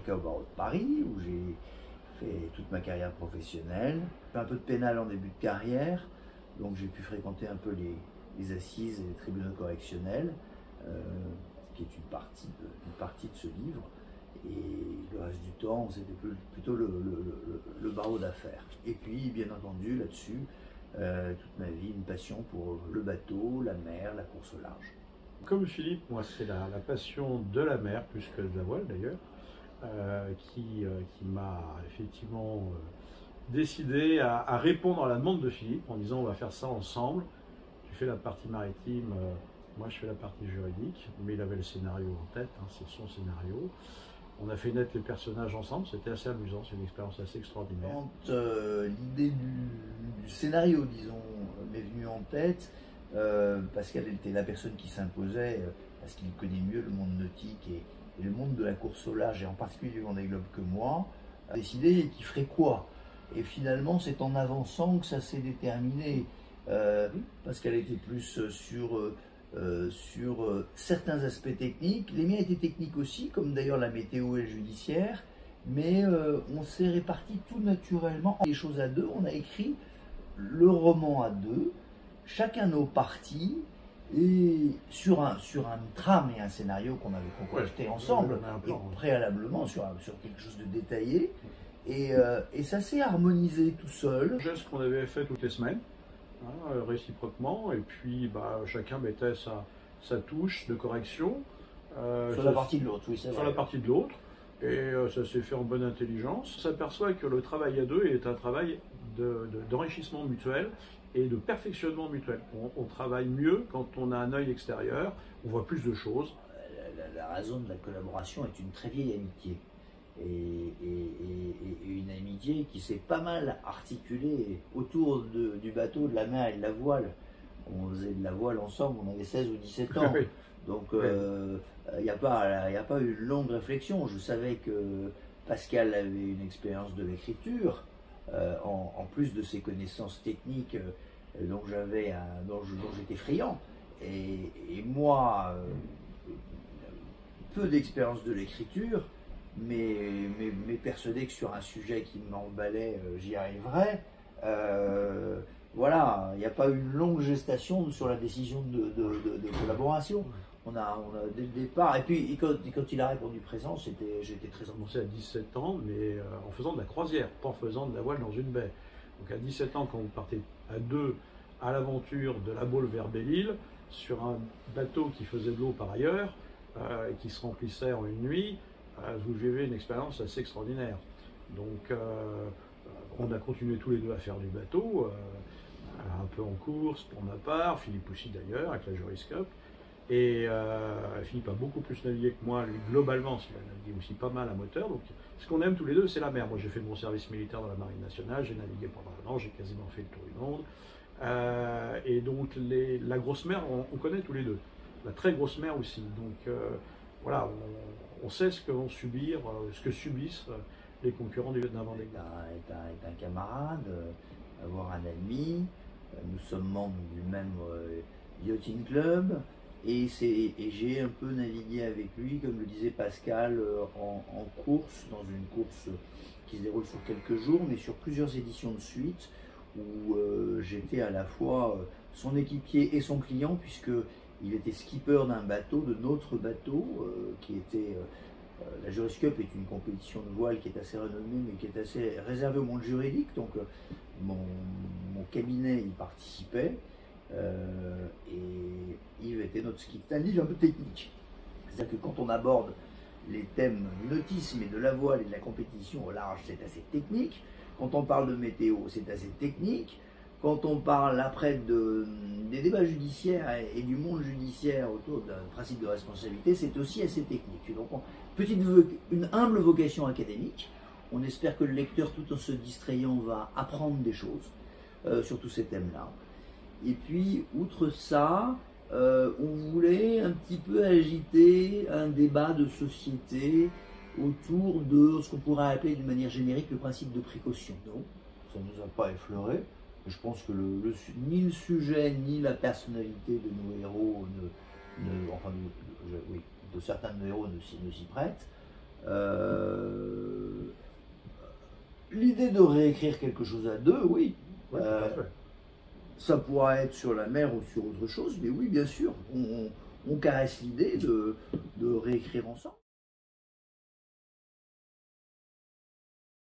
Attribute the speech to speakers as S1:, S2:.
S1: avocat au barreau de Paris, où j'ai fait toute ma carrière professionnelle. J'ai fait un peu de pénal en début de carrière, donc j'ai pu fréquenter un peu les assises et les tribunaux correctionnels, ce qui est une partie de ce livre. Et le reste du temps, c'était plutôt le barreau d'affaires. Et puis, bien entendu, là-dessus, toute ma vie, une passion pour le bateau, la mer, la course au large.
S2: Comme Philippe, moi, c'est la passion de la mer, plus que de la voile d'ailleurs, qui m'a effectivement décidé à répondre à la demande de Philippe en disant on va faire ça ensemble. Tu fais la partie maritime, moi je fais la partie juridique, mais il avait le scénario en tête, hein, c'est son scénario. On a fait naître les personnages ensemble, c'était assez amusant, c'est une expérience assez extraordinaire.
S1: Quand l'idée du scénario, disons, m'est venue en tête, Pascal était la personne qui s'imposait, parce qu'il connaît mieux le monde nautique et le monde de la course au large, et en particulier du Vendée Globe que moi, a décidé qu'il ferait quoi. Et finalement, c'est en avançant que ça s'est déterminé. Pascal était plus sur certains aspects techniques. Les miens étaient techniques aussi, comme d'ailleurs la météo et le judiciaire, mais on s'est réparti tout naturellement. Les choses à deux, on a écrit le roman à deux, chacun nos parties, et sur une trame et un scénario qu'on avait concocté ensemble, et préalablement sur quelque chose de détaillé, et ça s'est harmonisé tout seul.
S2: C'est ce qu'on avait fait toutes les semaines. Réciproquement, et puis chacun mettait sa touche de correction
S1: sur la partie de l'autre, oui, c'est vrai.
S2: Sur la partie de l'autre, et ça s'est fait en bonne intelligence. On s'aperçoit que le travail à deux est un travail d'enrichissement mutuel et de perfectionnement mutuel. On travaille mieux quand on a un œil extérieur, on voit plus de choses.
S1: La raison de la collaboration est une très vieille amitié. Et une amitié qui s'est pas mal articulée autour du bateau, de la mer et de la voile. On faisait de la voile ensemble, on avait 16 ou 17 ans. Donc il n'y a pas eu une longue réflexion. Je savais que Pascal avait une expérience de l'écriture, en plus de ses connaissances techniques dont j'étais friand. Et moi, peu d'expérience de l'écriture, mais persuadé que sur un sujet qui m'emballait, j'y arriverais. Voilà, il n'y a pas eu une longue gestation sur la décision de collaboration. On a dès le départ, et puis quand il a répondu présent, j'étais très emballé.
S2: J'ai commencé à 17 ans, mais en faisant de la croisière, pas en faisant de la voile dans une baie. Donc à 17 ans, quand vous partez à deux à l'aventure de La Baule vers Belle-Île, sur un bateau qui faisait de l'eau par ailleurs, et qui se remplissait en une nuit, vous vivez une expérience assez extraordinaire. Donc on a continué tous les deux à faire du bateau, un peu en course pour ma part, Philippe aussi d'ailleurs, avec la Juriscope. Et Philippe a beaucoup plus navigué que moi, lui globalement, il a navigué aussi pas mal à moteur. Donc ce qu'on aime tous les deux, c'est la mer. Moi j'ai fait mon service militaire dans la Marine nationale, j'ai navigué pendant un an, j'ai quasiment fait le tour du monde. Et donc la grosse mer, on connaît tous les deux. La très grosse mer aussi. Donc voilà, on sait ce que vont subir, ce que subissent les concurrents d'un Vendée Globe.
S1: Est un camarade, avoir un ami, nous sommes membres du même yachting club, et j'ai un peu navigué avec lui, comme le disait Pascal, en course, dans une course qui se déroule sur quelques jours, mais sur plusieurs éditions de suite, où j'étais à la fois son équipier et son client, puisque il était skipper d'un bateau, de notre bateau, qui était... la Juriscope est une compétition de voile qui est assez renommée, mais qui est assez réservée au monde juridique. Donc mon cabinet y participait, et Yves était notre skipper. C'est un livre un peu technique. C'est-à-dire que quand on aborde les thèmes du nautisme et de la voile et de la compétition au large, c'est assez technique. Quand on parle de météo, c'est assez technique. Quand on parle après des débats judiciaires et du monde judiciaire autour d'un principe de responsabilité, c'est aussi assez technique. Donc, une humble vocation académique. On espère que le lecteur, tout en se distrayant, va apprendre des choses sur tous ces thèmes-là. Et puis, outre ça, on voulait un petit peu agiter un débat de société autour de ce qu'on pourrait appeler d'une manière générique le principe de précaution. Donc, ça ne nous a pas effleuré. Je pense que ni le sujet ni la personnalité de nos héros, de certains de nos héros ne s'y prêtent. L'idée de réécrire quelque chose à deux, oui.
S2: Ouais, tout à fait.
S1: Ça pourra être sur la mer ou sur autre chose, mais oui, bien sûr, on caresse l'idée de réécrire ensemble.